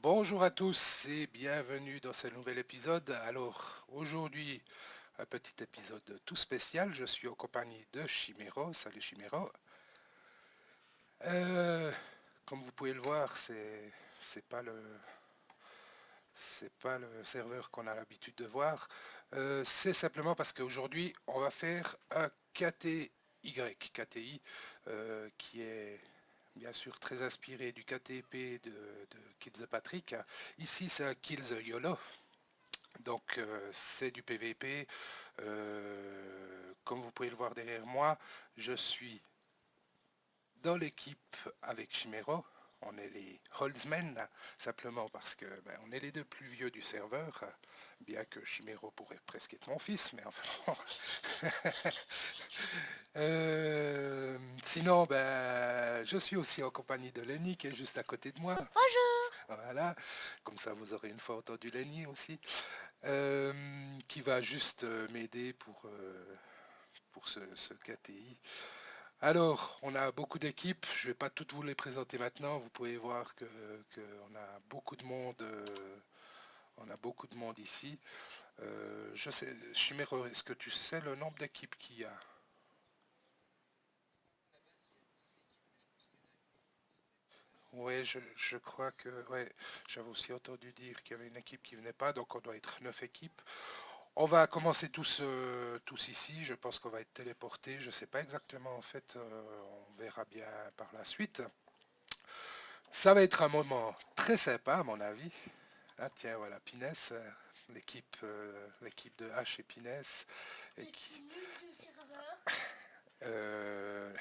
Bonjour à tous et bienvenue dans ce nouvel épisode. Alors aujourd'hui, un petit épisode tout spécial. Je suis en compagnie de Chimero. Salut Chimero. Euh, Comme vous pouvez le voir, c'est pas le c'est pas le serveur qu'on a l'habitude de voir. C'est simplement parce qu'aujourd'hui on va faire un KTI, qui est bien sûr très inspiré du KTP de Kill the Patrick. Ici c'est un Kill the YOLO. Donc c'est du PVP. Comme vous pouvez le voir derrière moi, je suis dans l'équipe avec Chimero. On est les Holzmen, simplement parce que on est les deux plus vieux du serveur, bien que Chimero pourrait presque être mon fils, mais enfin bon. Sinon, je suis aussi en compagnie de Lenny qui est juste à côté de moi. Bonjour. Voilà, comme ça vous aurez une fois entendu Lenny aussi, qui va juste m'aider pour ce KTI. Alors, on a beaucoup d'équipes, je ne vais pas toutes vous les présenter maintenant, vous pouvez voir que on a beaucoup de monde, on a beaucoup de monde ici. Je sais, Chimero, est-ce que tu sais le nombre d'équipes qu'il y a? Oui, je crois que, ouais, j'avais aussi entendu dire qu'il y avait une équipe qui venait pas, donc on doit être 9 équipes. On va commencer tous ici, je pense qu'on va être téléportés, je ne sais pas exactement en fait, on verra bien par la suite. Ça va être un moment très sympa à mon avis. Ah tiens, voilà, Pinès, l'équipe de H et Pinès. Et qui, euh,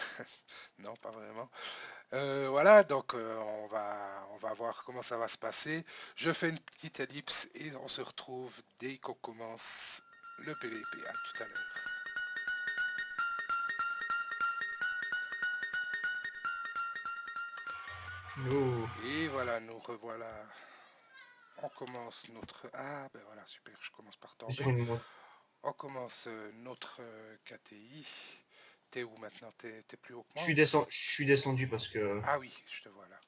non, pas vraiment. Voilà, donc on va voir comment ça va se passer. Je fais une petite ellipse et on se retrouve dès qu'on commence le PVP. À tout à l'heure. Oh, Et voilà, nous revoilà. On commence notre... Ah, ben voilà, super, je commence par sur tomber. une montre. On commence notre KTI. T'es où maintenant? T'es plus haut que moi Je suis descendu parce que Ah oui, je te vois là.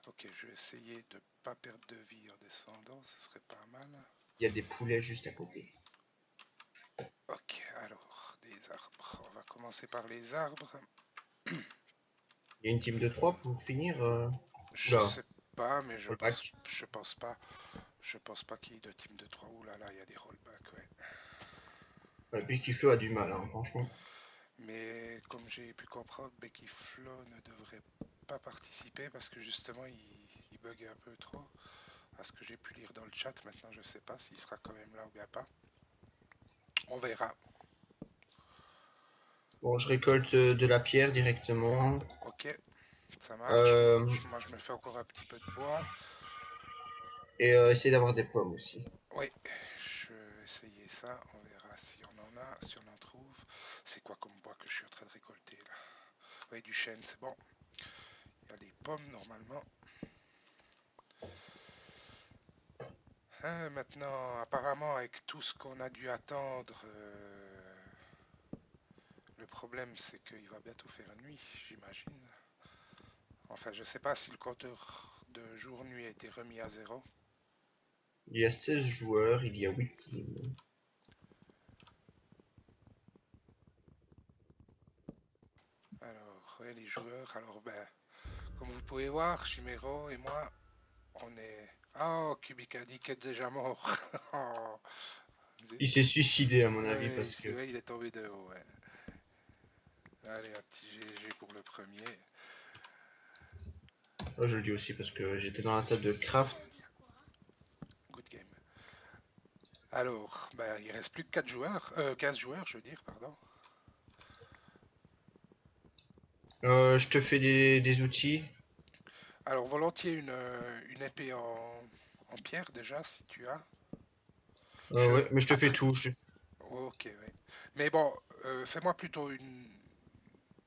Ok, je vais essayer de pas perdre de vie en descendant, ce serait pas mal. il y a des poulets juste à côté. Ok, alors, des arbres. On va commencer par les arbres. Il y a une team de 3 pour finir. Je Oula, sais pas, mais je pense, rollback. je pense pas. Je pense pas qu'il y ait de team de 3. Ouh là là, il y a des rollbacks, ouais. Becky Flo a du mal, hein, franchement. Mais comme j'ai pu comprendre, Becky Flo ne devrait pas participer parce que justement il bug un peu trop. À ce que j'ai pu lire dans le chat, maintenant je sais pas s'il sera quand même là ou bien pas. On verra. Bon, je récolte de la pierre directement. Ok, ça marche. Euh, Moi je me fais encore un petit peu de bois. et essayer d'avoir des pommes aussi. Oui, je vais essayer ça. On verra si on en a, si on en trouve. C'est quoi comme bois que je suis en train de récolter là? Oui, du chêne, c'est bon. Il y a des pommes normalement. Maintenant, apparemment, avec tout ce qu'on a dû attendre, le problème c'est qu'il va bientôt faire nuit, j'imagine. Enfin, je sais pas si le compteur de jour-nuit a été remis à zéro. Il y a 16 joueurs, il y a 8 teams. Alors, ouais, les joueurs. Alors, comme vous pouvez voir, Chimero et moi, on est. Oh, Kubikadi est déjà mort. Oh, Il s'est zut. suicidé à mon avis Ouais, parce que... c'est vrai, il est tombé de haut, ouais. Allez, un petit GG pour le premier. Oh, je le dis aussi parce que j'étais dans la table de craft. Good game. Alors, il reste plus que 4 joueurs. 15 joueurs, je veux dire, pardon. Je te fais des outils. Alors, volontiers une épée en pierre, déjà, si tu as. Je. Ouais, mais je te fais Après. tout. Ok, ouais. Mais bon, fais-moi plutôt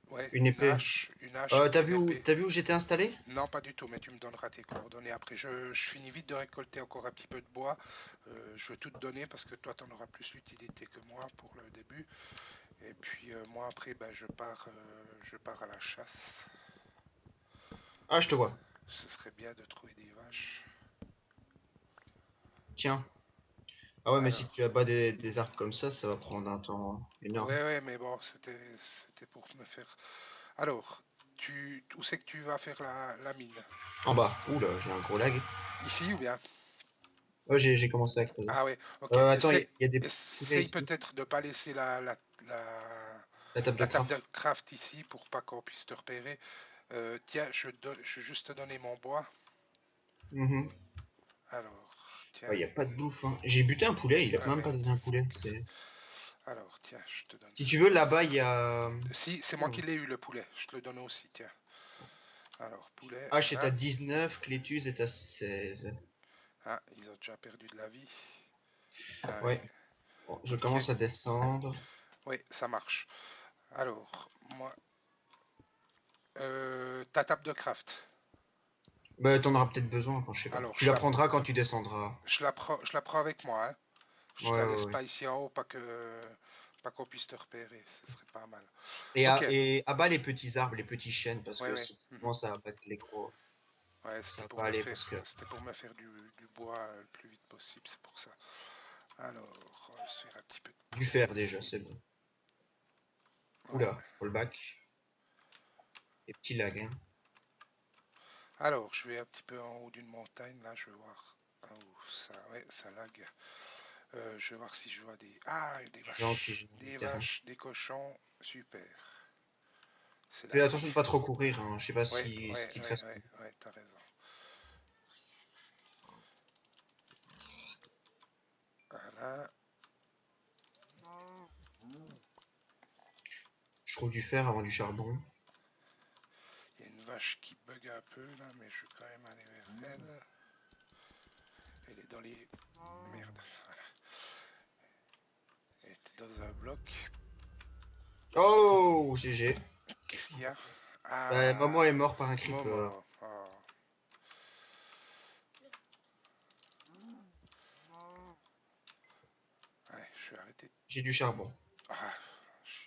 ouais, Une épée. une hache et puis une épée. T'as vu où j'étais installé? Non, pas du tout, mais tu me donneras tes coordonnées après. Je finis vite de récolter encore un petit peu de bois. Je vais tout te donner parce que toi, tu en auras plus l'utilité que moi pour le début. Et puis moi, après, je pars à la chasse. Ah, je te vois. Ce serait bien de trouver des vaches. Tiens. Ah ouais, mais si Alors, tu abats des arbres comme ça va prendre un temps énorme. ouais, mais bon, c'était pour me faire. Alors, où c'est que tu vas faire la mine? En bas. Oula, j'ai un gros lag. Ici ou bien? Oh, j'ai commencé à creuser. Ah ouais, ok. Attends, il y a des poulets Essaye ici. peut-être de pas laisser la, La table de la table craft. de craft ici pour pas qu'on puisse te repérer. Tiens, je vais juste te donner mon bois. Mhm. Alors, Ouais, tiens. il y a pas de bouffe, hein. J'ai buté un poulet, il a Ah même pas merde. donné un poulet. Qu'est-ce- Alors, tiens, je te donne Si ça. tu veux, là-bas, il y a... Si, c'est moi qui l'ai eu le poulet. Je te le donne aussi, tiens. Alors, poulet, H est à voilà. 19, Clétus est à 16. Ah, ils ont déjà perdu de la vie. Ah ouais, Ouais, bon, je ok. commence à descendre. Oui, ça marche. Alors, moi, ta table de craft. Bah, t'en auras peut-être besoin quand je sais pas. Alors, Tu la prendras quand tu descendras. je la prends avec moi, hein. Ouais, Je te la ouais, laisse ouais. pas ici en haut, pas qu'on puisse te repérer. Ce serait pas mal. Et, Ok, et abat les petits arbres, les petits chênes, parce ouais, que ouais. si tu Mhm. commences à abattre les gros, Ouais, ça va pas aller parce que... c'était pour me faire du bois le plus vite possible, c'est pour ça. Alors, on va se faire un petit peu de Du poulet fer déjà, ici. c'est bon. Ouais. Oula, rollback. Et petit lag, hein. Alors, je vais un petit peu en haut d'une montagne, là, je vais voir. Ah, où ça, ouais, ça lag. Je vais voir si je vois des. Ah, des Gentil, vaches. j'ai mis le Des terrain. vaches, des cochons. Super. C'est la Fais vie. attention de pas trop courir, hein. Je sais pas Ouais, si ce ouais, qui te ouais, reste. ouais, ouais, t'as raison. Voilà. Je trouve du fer avant du charbon. Il y a une vache qui bug un peu là, mais je vais quand même aller vers elle. Elle est dans les. Merde. Voilà. Elle était dans un bloc. Oh, GG. Qu'est-ce qu'il y a? Bah, Momo est Ah, mort par un creeper. Momo. Oh. Ouais, je vais arrêter. J'ai du charbon. Ah, je,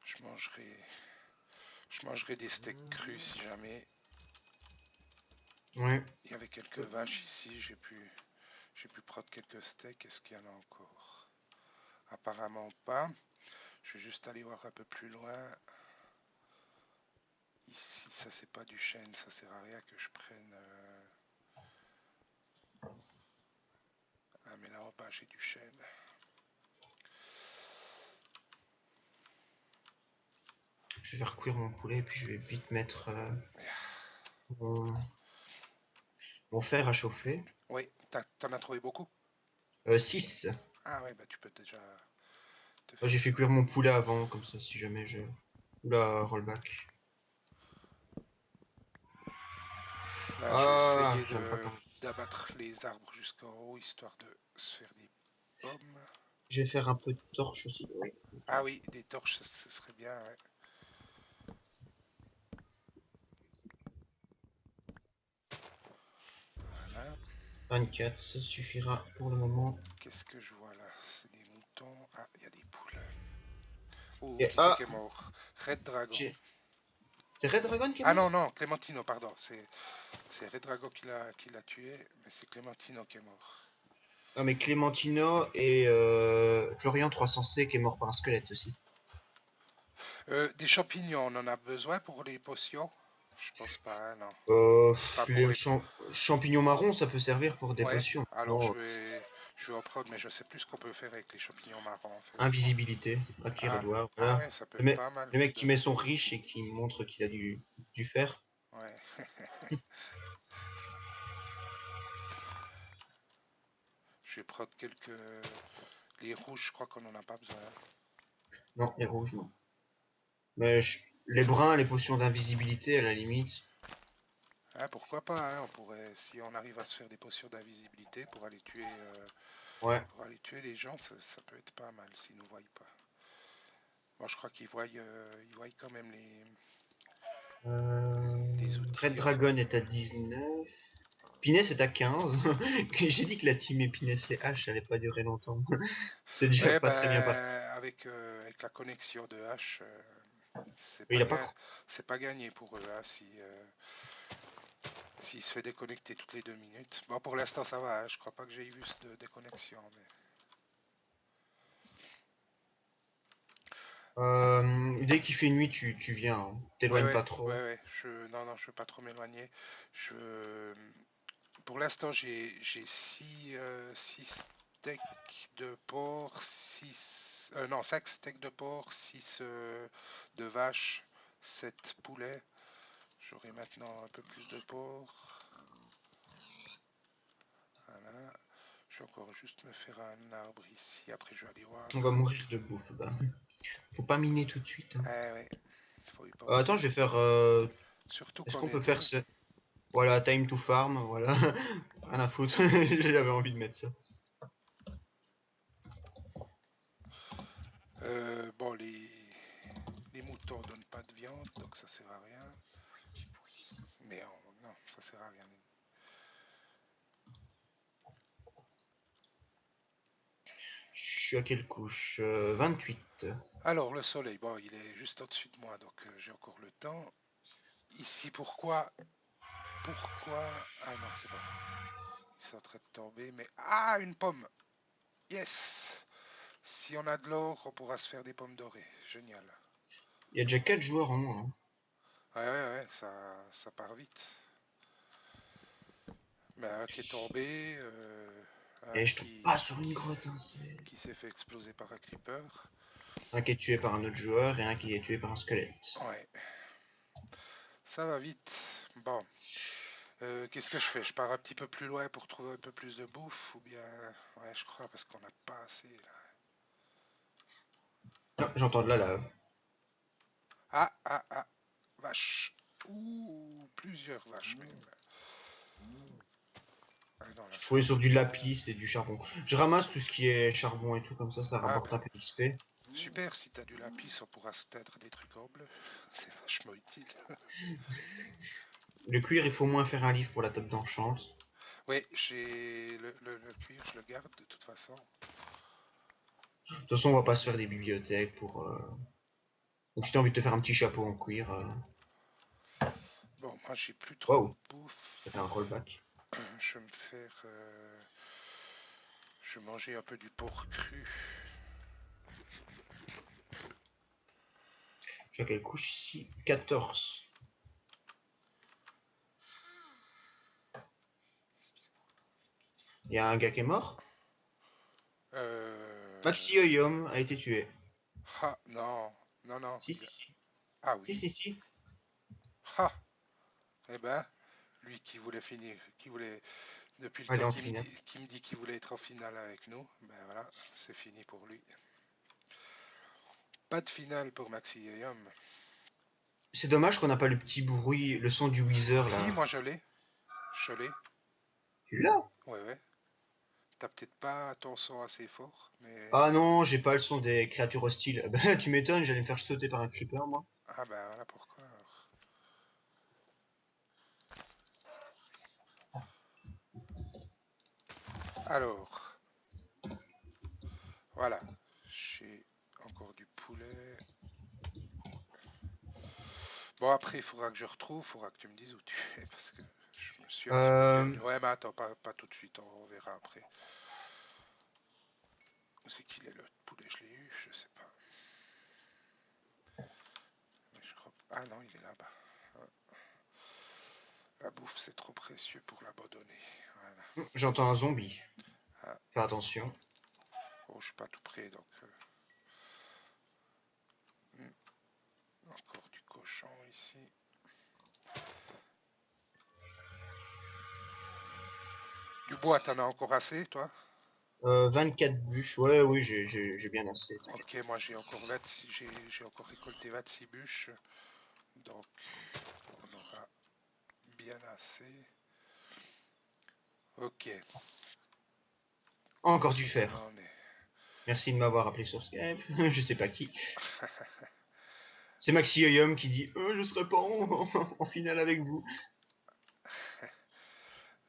je mangerai. Je mangerai des steaks crus si jamais. Ouais. Il y avait quelques vaches ici, j'ai pu prendre quelques steaks. Est-ce qu'il y en a encore? Apparemment pas. Je vais juste aller voir un peu plus loin. Ici, ça c'est pas du chêne, ça sert à rien que je prenne. Ah mais là en bas j'ai du chêne. Je vais faire cuire mon poulet et puis je vais vite mettre mon, mon fer à chauffer. Oui, t'en as trouvé beaucoup? 6. Ah ouais, bah tu peux déjà te J'ai faire. fait cuire mon poulet avant, comme ça, si jamais je... Oula, rollback. Là je vais Ah, essayer j'aime pas de quand... d'abattre les arbres jusqu'en haut histoire de se faire des pommes. Je vais faire un peu de torche aussi. Oui. Ah oui, des torches, ce serait bien, ouais. Voilà. 24, ça suffira pour le moment. Qu'est-ce que je vois là? C'est des moutons. Ah, il y a des poules. Oh, Et qui c'est qui ah, est mort? Red Dragon. c'est Red Dragon qui est Ah mort? non, non, Clémentino, pardon. C'est Red Dragon qui l'a tué, mais c'est Clémentino qui est mort. Ah, mais Clémentino et Florian 300C qui est mort par un squelette aussi. Des champignons, on en a besoin pour les potions? Je pense pas, hein, non. Pas pour Les les. champignons marrons, ça peut servir pour des Ouais, potions. alors Non, je vais en prendre, mais je sais plus ce qu'on peut faire avec les champignons marrons en fait. invisibilité, attire Ah, doigt, ah voilà. ouais, ça peut Le être mec, pas mal le mec qui de. met son riche et qui montre qu'il a du fer. Ouais. Je vais prendre quelques. Les rouges, je crois qu'on en a pas besoin. Non, les rouges, non. Mais les bruns, les potions d'invisibilité, à la limite. Ah, pourquoi pas, hein, on pourrait, si on arrive à se faire des potions d'invisibilité Ouais. pour aller tuer les gens, ça peut être pas mal s'ils nous voient pas. Moi, je crois qu'ils voient quand même les Red outils, enfin. Dragon est à 19. Piness est à 15. J'ai dit que la team Épiness et H allait pas durer longtemps. C'est déjà Ouais, pas ben, très bien parti. avec la connexion de H, c'est Mais il pas, a pas... c'est pas gagné pour eux, hein, si, S'il se fait déconnecter toutes les 2 minutes. Bon, pour l'instant, ça va, hein, je crois pas que j'ai eu de déconnexion. Mais... Dès qu'il fait nuit, tu viens. Hein. Ouais, T'éloignes ouais, pas trop. ouais, ouais. Non, non, je veux pas trop m'éloigner. Pour l'instant, j'ai 6 steaks de porc, 6... non, 5 steaks de porc, 6 de vache, 7 poulets. J'aurai maintenant un peu plus de porc. Voilà. Je vais encore juste me faire un arbre ici. Après, je vais aller voir. On va mourir de bouffe. Bah. Faut pas miner tout de suite. Hein. Ah ouais, faut y penser. Attends, je vais faire. Surtout Est-ce qu'on qu'on est peut faire deux. ce. Voilà, time to farm, voilà. Rien à foutre. J'avais envie de mettre ça. Bon, les moutons donnent pas de viande, donc ça sert à rien. Mais non, ça sert à rien. Je suis à quelle couche 28. Alors, le soleil, bon, il est juste au-dessus de moi, donc j'ai encore le temps. Ici, pourquoi? Ah non, c'est bon. Ils sont en train de tomber, mais... Ah, une pomme! Yes! Si on a de l'or, on pourra se faire des pommes dorées. Génial. Il y a déjà 4 joueurs en moins. Hein. Ouais, ouais, ouais, ça part vite. Mais un qui est tombé, un Et je tombe pas sur une grotte. Hein, qui s'est fait exploser par un creeper. un qui est tué par un autre joueur et un qui est tué par un squelette. Ouais, ça va vite. Bon, qu'est-ce que je fais? Je pars un petit peu plus loin pour trouver un peu plus de bouffe ou bien... Ouais, je crois parce qu'on n'a pas assez là. Ah, j'entends de la lave. Ah, ah, ah, vache. Ouh, plusieurs vaches même. Ah non, là, ça Oui, va sur être du long. lapis et du charbon. Je ramasse tout ce qui est charbon et tout, comme ça Ah rapporte ben, un peu d'XP. super, si t'as du lapis, on pourra se teindre des trucs en bleu. C'est vachement utile. Le cuir, il faut moins faire un livre pour la table d'enchant. Oui, j'ai le cuir, je le garde de toute façon. De toute façon, on va pas se faire des bibliothèques pour. Donc, si t'as envie de te faire un petit chapeau en cuir. Bon, moi j'ai plus trop de Wow, ça fait un bouffe. rollback. Je vais me faire... je vais manger un peu du porc cru. Je suis à quelle couche ici 14. Il y a un gars qui est mort. Maxi Euh... Yoyom a été tué. Ah, non, non, non. Si, si, si. Ah Si, oui. si, si. Ah, eh ben, lui qui voulait finir, qui voulait, depuis le Allez, temps en qu'il me finale. dit, qu'il voulait être en finale avec nous, ben voilà, c'est fini pour lui. Pas de finale pour Maxi Yayom. C'est dommage qu'on n'a pas le petit bruit, le son du Weezer Si, là. moi je l'ai. Je l'ai. Tu l'as? Ouais, ouais. T'as peut-être pas ton son assez fort, mais... Ah non, j'ai pas le son des créatures hostiles. Bah, tu m'étonnes, j'allais me faire sauter par un creeper moi. Ah ben voilà pourquoi. Alors, voilà. J'ai encore du poulet. Bon, après, il faudra que je retrouve, il faudra que tu me dises où tu es, parce que je me suis un petit peu Euh, perdu. Ouais, mais attends, pas tout de suite, on verra après. Où c'est qu'il est le poulet? Je l'ai eu, je sais pas. Mais je crois... Ah non, il est là-bas. La bouffe, c'est trop précieux pour l'abandonner. Voilà. j'entends un zombie. Ah, Fais attention. oh, je suis pas tout près, donc... Encore du cochon ici. Du bois, t'en as encore assez, toi? 24 bûches, ouais, oui, j'ai bien assez. T'inquiète. Ok, moi j'ai encore 26, j'ai encore récolté 26 bûches, donc on aura bien assez. Ok, où Encore du c'est qu'on fer. en est? Merci de m'avoir appelé sur Skype. Je sais pas qui. C'est Maxi Yoyom qui dit je serai pas en finale avec vous.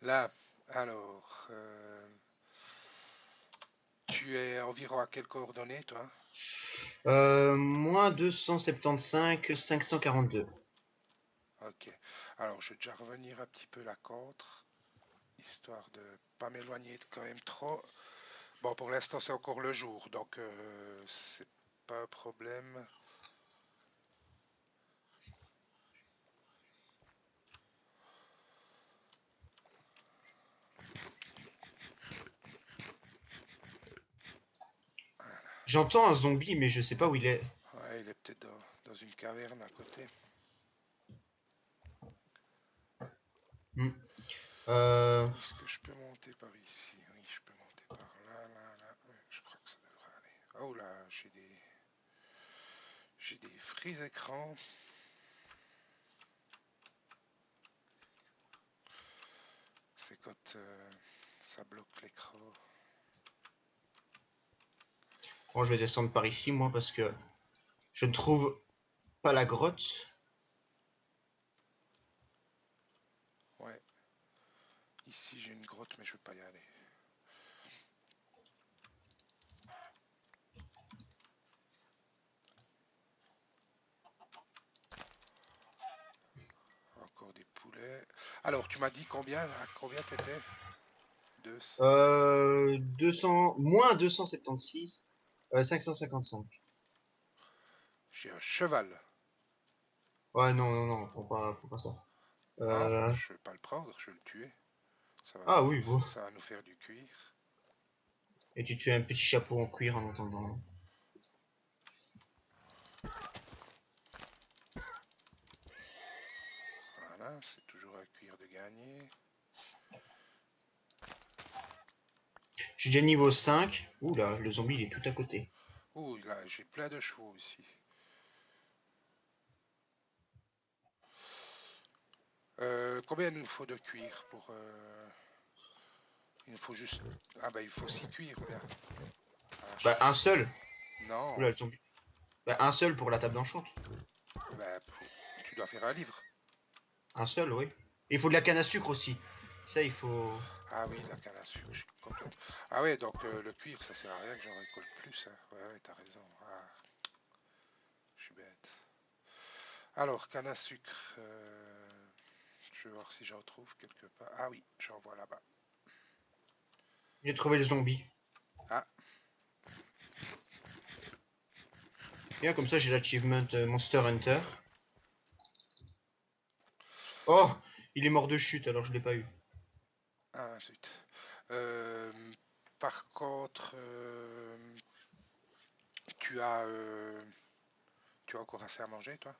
Là, alors, tu es environ à quelles coordonnées, toi? Moins 275, 542. Ok. Alors, je vais déjà revenir un petit peu la contre, histoire de pas m'éloigner quand même trop. Bon, pour l'instant, c'est encore le jour, donc c'est pas un problème. J'entends un zombie, mais je sais pas où il est. Ouais, il est peut-être dans une caverne à côté. Hmm. Euh, Est-ce que je peux monter par ici? Oui, je peux monter par là, là, là. Ouais, je crois que ça devrait aller. Oh là, j'ai des frises écrans. C'est quand ça bloque l'écran. Bon, je vais descendre par ici, moi, parce que je ne trouve pas la grotte. Ouais, ici j'ai une grotte, mais je ne veux pas y aller. Encore des poulets. Alors, tu m'as dit combien là? Combien t'étais? 200. 200, moins 276, 555. J'ai un cheval. Ouais, non, non, non, faut pas ça. Non, Euh, je ne vais pas le prendre, je vais le tuer. Ça va ah nous, oui, bon. ça va nous faire du cuir. Et tu tues un petit chapeau en cuir en attendant. Voilà, c'est toujours un cuir de gagner. Je suis déjà niveau 5. Ouh là, le zombie il est tout à côté. Ouh, là, j'ai plein de chevaux ici. Combien il nous faut de cuir pour... il nous faut juste... Ah bah il faut 6 cuirs ou bien. Ah, Bah, un seul. Oula, non, le zombie. Bah, un seul pour la table d'enchante. bah, tu dois faire un livre. Un seul, oui. Et il faut de la canne à sucre aussi. Ça, il faut. Ah oui, la canne à sucre, je suis complètement... Ah ouais, donc le cuir, ça sert à rien que j'en récolte plus. Hein. Ouais, ouais, t'as raison. Ah, je suis bête. Alors, canne à sucre, je vais voir si j'en trouve quelque part. Ah oui, j'en vois là-bas. J'ai trouvé le zombie. Ah, Bien, comme ça, j'ai l'achievement Monster Hunter. Oh, il est mort de chute, alors je l'ai pas eu. ah zut. Euh, Par contre, tu as, euh, tu as encore assez à manger, toi?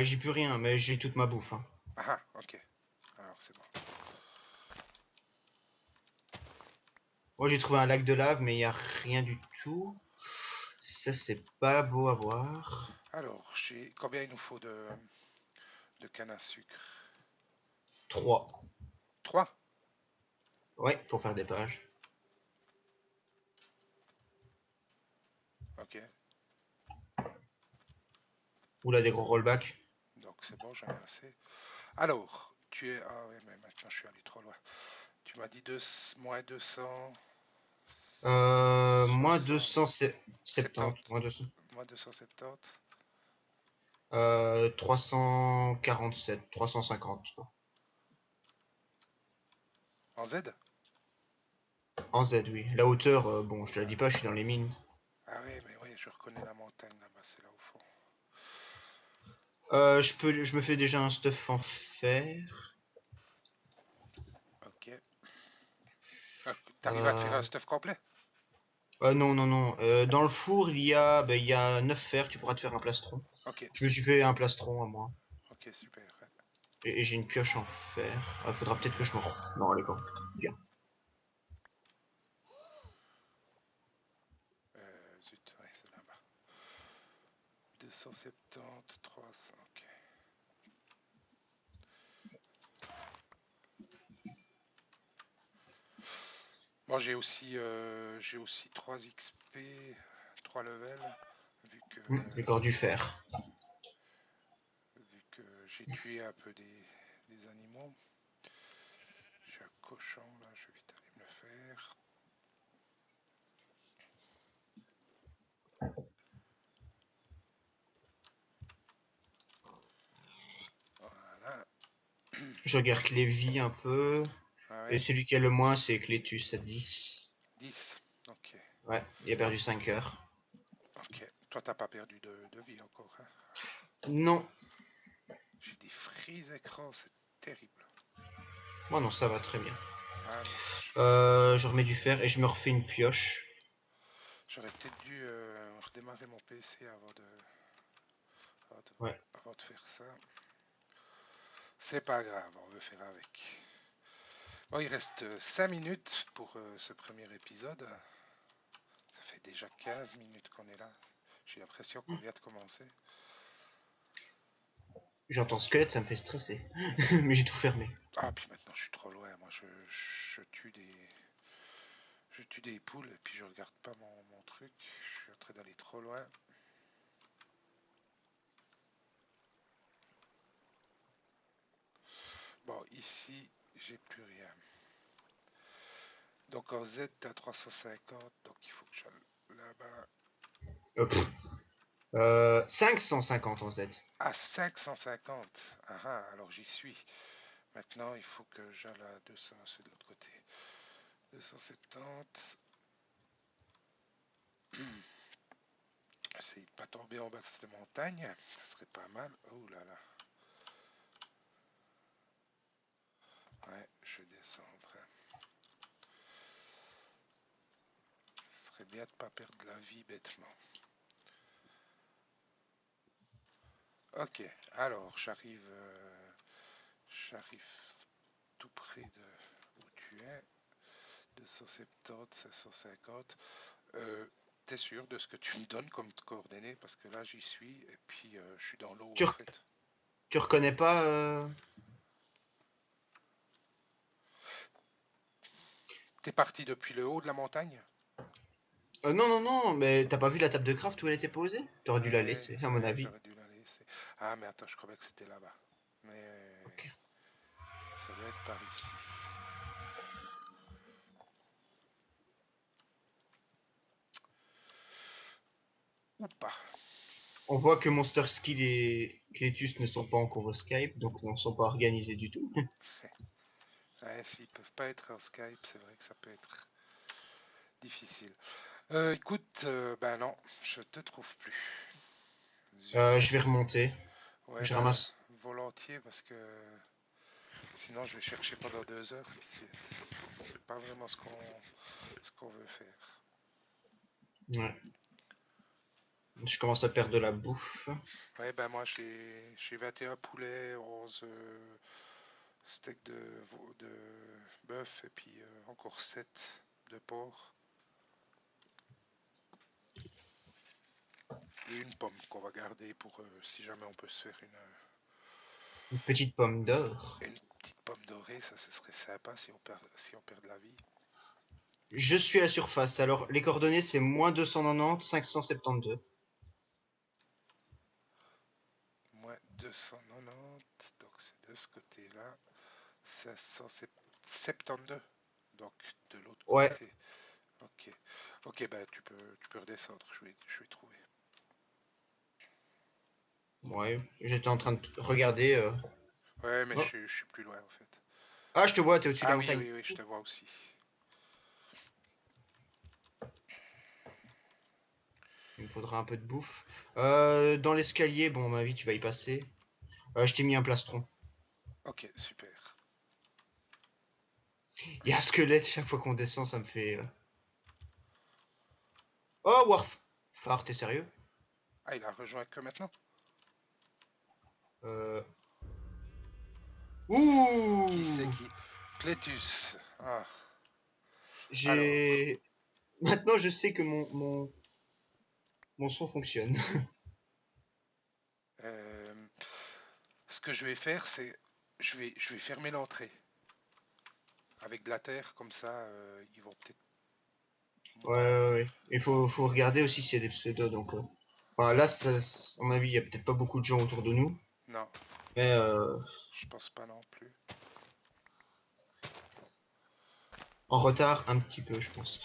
J'ai plus rien, mais j'ai toute ma bouffe. Hein. Ah, ok. Alors, c'est bon. Moi, j'ai trouvé un lac de lave, mais il y a rien du tout. Ça, c'est pas beau à voir. Alors, combien il nous faut de canne à sucre? 3. 3. Ouais, pour faire des pages. Ok. Oula, des gros rollbacks. Donc, c'est bon, j'en ai assez. Alors, tu es... Ah oui, mais maintenant, je suis allé trop loin. Tu m'as dit moins 200... Moins 60... 270. 70. Moins 200. Moins 270. 347. 350. En Z? En Z, oui. La hauteur, bon, je te la dis pas, je suis dans les mines. Ah oui, mais oui, je reconnais la montagne là-bas, c'est là au fond. Je me fais déjà un stuff en fer. Ok. T'arrives à te faire un Euh, stuff complet? non, non, non. Dans le four, il y a 9 fers, tu pourras te faire un plastron. Ok, Je me suis fait un plastron à moi. ok, super. Ouais. Et j'ai une pioche en fer. Faudra peut-être que je me rende. Non, elle est pas. Bien. Zut, ouais, c'est là-bas. 270, 300, ok. Moi, j'ai aussi 3 XP, 3 levels, vu que, D'accord, du fer. vu que j'ai tué un peu des animaux. J'ai un cochon là, je vais vite aller me le faire. Je regarde les vies un peu. Ah Et ouais, celui qui a le moins, c'est Clétus à 10. 10. Ok, Ouais, il a perdu 5 heures. ok. Toi, t'as pas perdu de vie encore, hein? Non. J'ai des frises écran, c'est terrible. Moi non, ça va très bien. Ah, moi, je fais ça sur Je remets PC. du fer et je me refais une pioche. J'aurais peut-être dû redémarrer mon PC avant de, Ouais. avant de faire ça. C'est pas grave, on veut faire avec. Bon, il reste 5 minutes pour ce premier épisode. Ça fait déjà 15 minutes qu'on est là. J'ai l'impression qu'on vient de commencer. J'entends squelette, ça me fait stresser. Mais j'ai tout fermé. Ah, puis maintenant je suis trop loin. Moi, je tue des poules et puis je regarde pas mon truc. Je suis en train d'aller trop loin. Bon, ici, j'ai plus rien. Donc en Z, t'as 350. Donc il faut que j'aille là-bas. Hop. 550 en Z. À 550. Ah ah, alors j'y suis. Maintenant, il faut que j'aille à 200. C'est de l'autre côté. 270. C'est pas tomber en bas de cette montagne. Ce serait pas mal. Oh là là. Ouais, je vais descendre. Ce serait bien de pas perdre la vie bêtement. Ok, alors j'arrive tout près de où tu es. 270, 750. T'es sûr de ce que tu me donnes comme coordonnées? Parce que là j'y suis et puis je suis dans l'eau Tu, en re- fait. tu reconnais pas T'es parti depuis le haut de la montagne? Non, non, non, mais t'as pas vu la table de craft où elle était posée? T'aurais dû la Ouais, laisser, à mon ouais, avis. j'aurais dû la laisser. Ah, mais attends, je croyais que c'était là-bas. Mais Ok. ça doit être par ici. Ou pas. On voit que Monster Skill et Cletus ne sont pas encore au Skype, donc ne sont pas organisés du tout. Ouais, s'ils peuvent pas être en Skype, c'est vrai que ça peut être difficile. Écoute, ben non, je te trouve plus. Zut. Je vais remonter. Ouais, Je ben ramasse. volontiers parce que sinon je vais chercher pendant 2 heures. Puis c'est pas vraiment ce qu'on veut faire. Ouais. Je commence à perdre de la bouffe. Ouais, ben moi j'ai 21 poulets, 11 steaks de bœuf et puis encore 7 de porc et une pomme qu'on va garder pour si jamais on peut se faire Une petite pomme d'or. une petite pomme dorée, ça ce serait sympa si on perd de la vie. Je suis à la surface. Alors, les coordonnées, c'est moins 290, 572. Moins 290, donc c'est de ce côté-là. 572, donc de l'autre Ouais, côté. Ok, ok, bah tu peux redescendre, je vais trouver. ouais. J'étais en train de regarder. Ouais, mais je, Oh. suis- je suis plus loin en fait. Ah, je te vois, t'es au-dessus de Ah la oui, montagne. oui, oui, je te vois aussi. Il me faudra un peu de bouffe. Dans l'escalier, bon, à ma vie, tu vas y passer. Je t'ai mis un plastron. Ok, super. Il y a un squelette, chaque fois qu'on descend, ça me fait. Oh, Warfare, t'es sérieux? Ah, il a rejoint que maintenant? Euh... Qui c'est Ouh! qui? Clétus. Ah, alors, J'ai. Maintenant, je sais que mon son fonctionne. euh, ce que je vais faire, c'est je vais fermer l'entrée avec de la terre, comme ça, ils vont peut-être Ouais, moins. ouais, ouais. Il faut regarder aussi s'il y a des pseudos. Donc, enfin, là, à mon avis, il y a peut-être pas beaucoup de gens autour de nous. Non, Mais je pense pas non plus. en retard, un petit peu, je pense.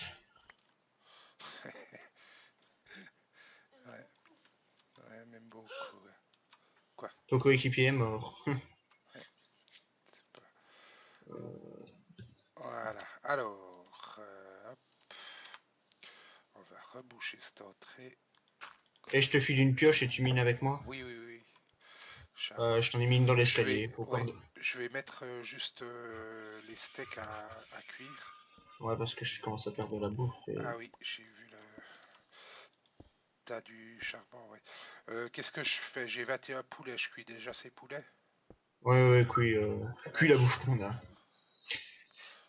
Ouais, ouais, même beaucoup. Ouais. Quoi? Ton coéquipier est mort. Ouais, c'est pas Voilà. Alors, hop, on va reboucher cette entrée. Et je te file une pioche et tu mines avec moi. Oui, oui, oui. Charbon. Je t'en ai mis une dans Je vais, l'escalier. Pour ouais, pardon. je vais mettre juste les steaks à cuire. Ouais, parce que je commence à perdre de la bouffe. Ah oui, j'ai vu le. T'as du charbon, ouais. Qu'est-ce que je fais? J'ai 21 poulets, je cuis déjà ces poulets. Ouais, ouais, cuis Ouais, la bouffe qu'on a.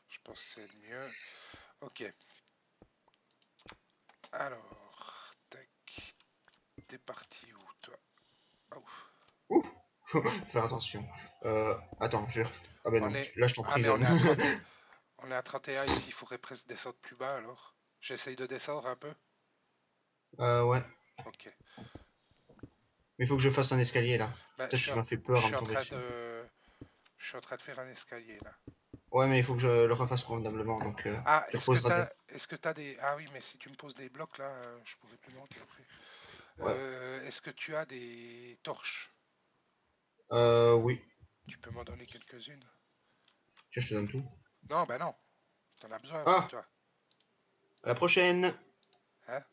je pense que c'est le mieux. Ok. Alors, tac. T'es parti où, toi? Ah, ouf. Ouh, faut faire attention. Attends, je vais... Ah bah On non, est. là je Ah, mais on t'emprisonne. est à 30. On est à 31 ici, il faudrait presque descendre plus bas alors. J'essaye de descendre un peu. Ouais. Ok. Mais il faut que je fasse un escalier là. Bah, Peut-être tu m'as fait je peur à me suis en tomber train dessus. de. Je suis en train de faire un escalier là. Ouais, mais il faut que je le refasse convenablement, donc Ah, tu reposeras des... est-ce que t'as des. Ah oui, mais si tu me poses des blocs là, je pourrais plus monter après. Ouais. Est-ce que tu as des torches? Oui. Tu peux m'en donner quelques-unes? Tiens, je te donne tout. Non, bah non. T'en as besoin aussi, Ah, toi. à la prochaine. Hein?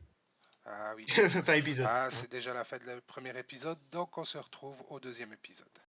Ah oui. Fin épisode. Ah, c'est déjà la fin du premier épisode, donc on se retrouve au deuxième épisode.